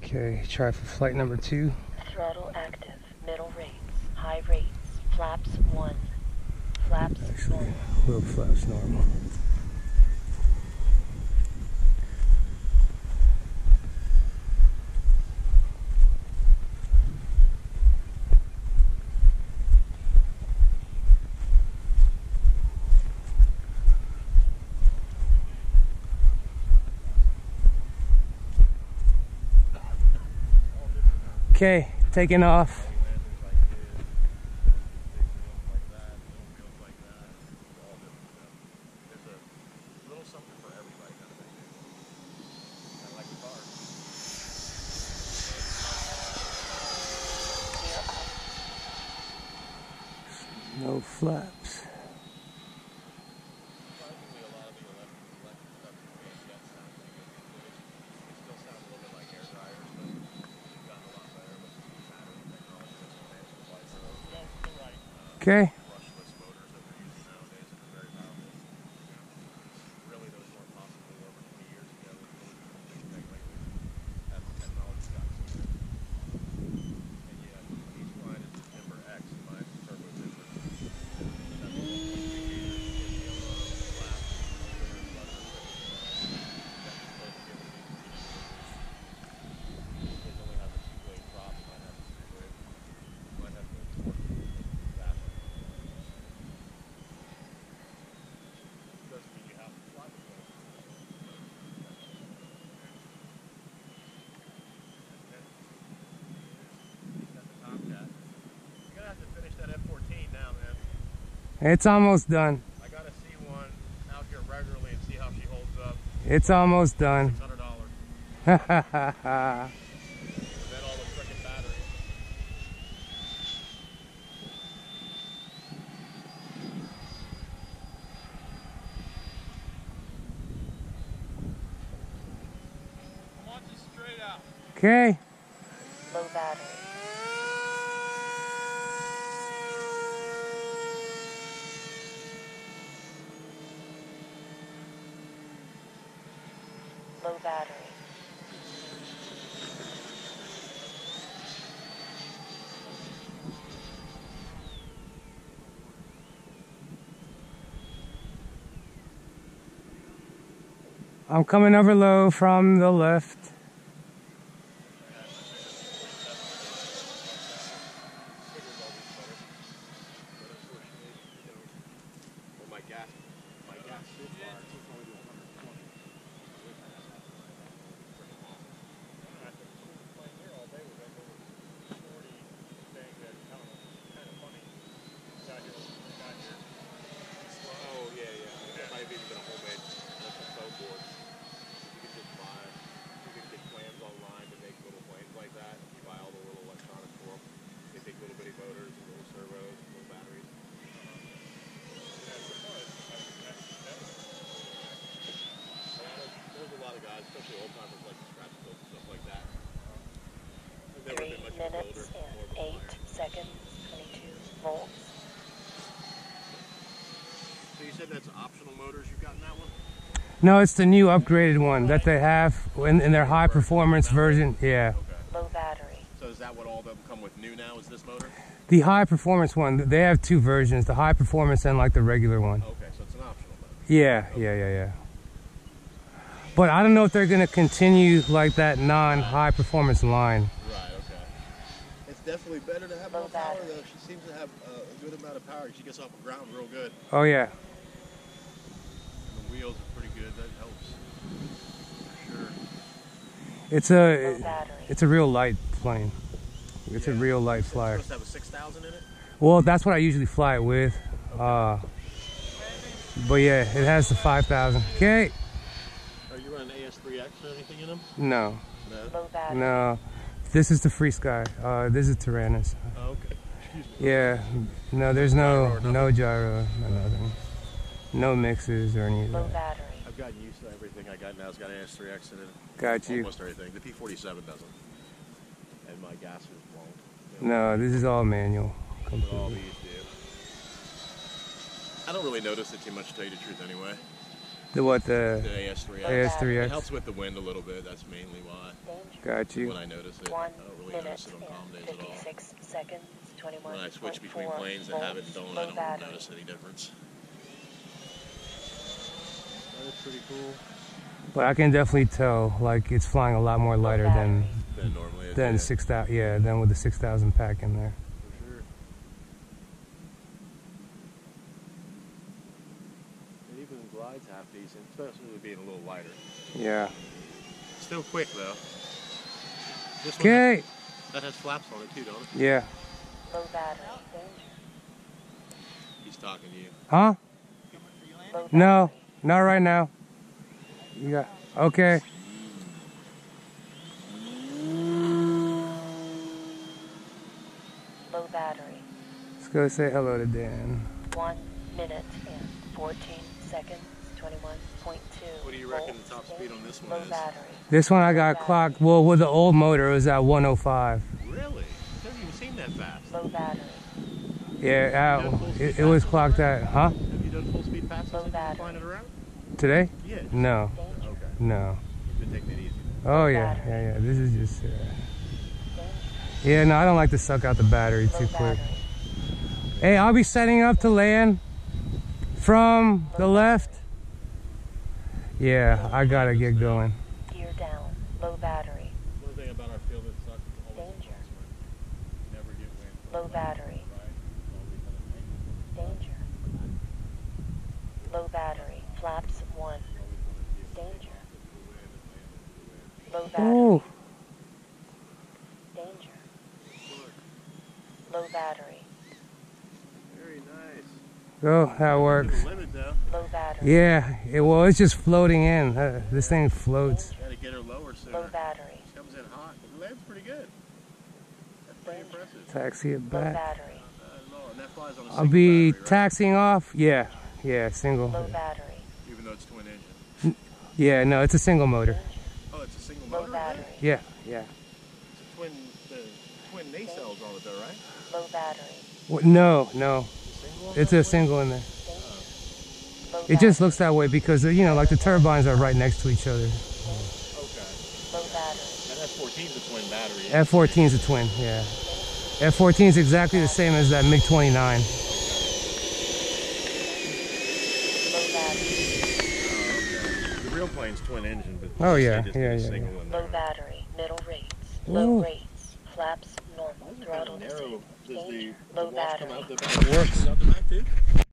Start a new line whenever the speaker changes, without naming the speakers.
Okay, try for flight number 2.
Throttle active, middle rates, high rates, flaps 1, flaps
Actually,
normal.
low flaps normal. Okay, taking off. No flaps. Okay. It's almost done.
I gotta see one out here regularly and see how she holds up.
It's almost done.
$600. And then all the frickin' batteries. Launch it straight out.
Okay.
Low battery. Low battery.
I'm coming over low from the left.
Especially old timers like the scratch build and stuff like that.
3 minutes and 8 seconds, 22 volts.
So you said that's optional motors you've got in that one?
No, it's the new upgraded one that they have in their high performance version. Yeah.
Okay.
Low battery.
So is that what all of them come with new now, is this motor?
The high performance one, they have 2 versions, the high performance and like the regular one.
Okay, so it's an optional motor.
Yeah, yeah. But I don't know if they're going to continue like that non-high performance line.
Right, okay. It's definitely better to have more power though. She seems to have a good amount of power. She gets off the ground real good.
Oh yeah.
And the wheels are pretty good. That helps. For sure.
It's a real light plane. It's a real light flyer.
It's supposed to have a 6,000 in it?
Well, that's what I usually fly it with. Okay. But yeah, it has the 5,000. Okay.
Are you running AS3X or anything in them?
No.
No?
No. This is the FrSky. This is Taranis.
Oh, okay. Excuse me.
Yeah. No, there's no gyro, no nothing. No mixes or anything.
Low battery.
I've gotten used to everything I got now. It's got AS3X in it.
Got you.
Almost everything. The P-47 doesn't. And my gases won't.
No, this is all manual. Completely.
All these do. I don't really notice it too much, to tell you the truth, anyway.
The what?
The AS3X.
AS3X.
It helps with the wind a little bit. That's mainly why.
Got you.
When I notice it,
1
I don't really
minute
notice it on calm days
and
at all.
56 seconds. 21.
When I switch between planes and have it don't, I don't notice any difference. That is pretty cool.
But I can definitely tell, like, it's flying a lot more lighter than
normally is,
than 6,000. Yeah, than with the 6,000 pack in there.
For sure. It even glides half decent, especially with being a little lighter.
Yeah.
Still quick though. This one
Okay.
that has flaps on it too, don't it?
Yeah.
Low battery.
He's talking to you.
Huh?
Low
No, not right now. You got okay.
Low battery.
Let's go say hello to Dan.
1 minute and 14 seconds. 21.2.
What do you reckon the top speed on this one
Low
is?
battery.
This one I got clocked. Well, with the old motor, it was at 105.
Really? It doesn't even seem that fast.
Low battery.
Yeah, it was clocked at. Huh?
Have you done full speed passes
Low
and
battery.
flying it around?
Today?
Yeah.
No.
Okay.
No.
You've been taking it easy.
Oh yeah, yeah. This is just. Yeah, no, I don't like to suck out the battery too quick. Hey, I'll be setting up to land from the left. Yeah, I gotta get going.
Gear down. Low battery.
One thing about our field that sucks is always
Danger.
never get wind.
Low battery. Danger. Low battery. Flaps 1. Danger. Low battery.
Oh,
Danger. Low battery.
Very nice.
go. That works.
Limit though.
Low battery.
Yeah, well, it's just floating in. This thing floats.
Gotta get her lower sooner.
Low battery.
She comes in hot. It lands pretty good. That's pretty impressive.
Taxi it
Low
back.
battery.
And that flies on a
I'll
single
be
battery, right?
taxiing off. Yeah, yeah, single.
Low battery.
Even though it's twin engine.
Yeah, no, it's a single motor.
Oh, it's a single
Low
motor?
battery.
Yeah, yeah.
It's a twin nacelles on it though, right?
Low battery.
No, no,
Single?
it's a single in there.
Low
It just looks that way because, you know, like the turbines are right next to each other.
Okay.
Low battery.
And F-14's a twin battery.
F-14's a twin, yeah. F-14's exactly the same as that MiG-29.
Low battery.
The real plane's twin engine, but
Oh, yeah,
they just
yeah,
did a
yeah,
single in there.
Low battery. Middle rates.
Ooh.
Low rates. Flaps normal.
Kind
Throttle
of narrow.
disabled.
Does the
Low
wash come
battery.
out the back? Works out the back too?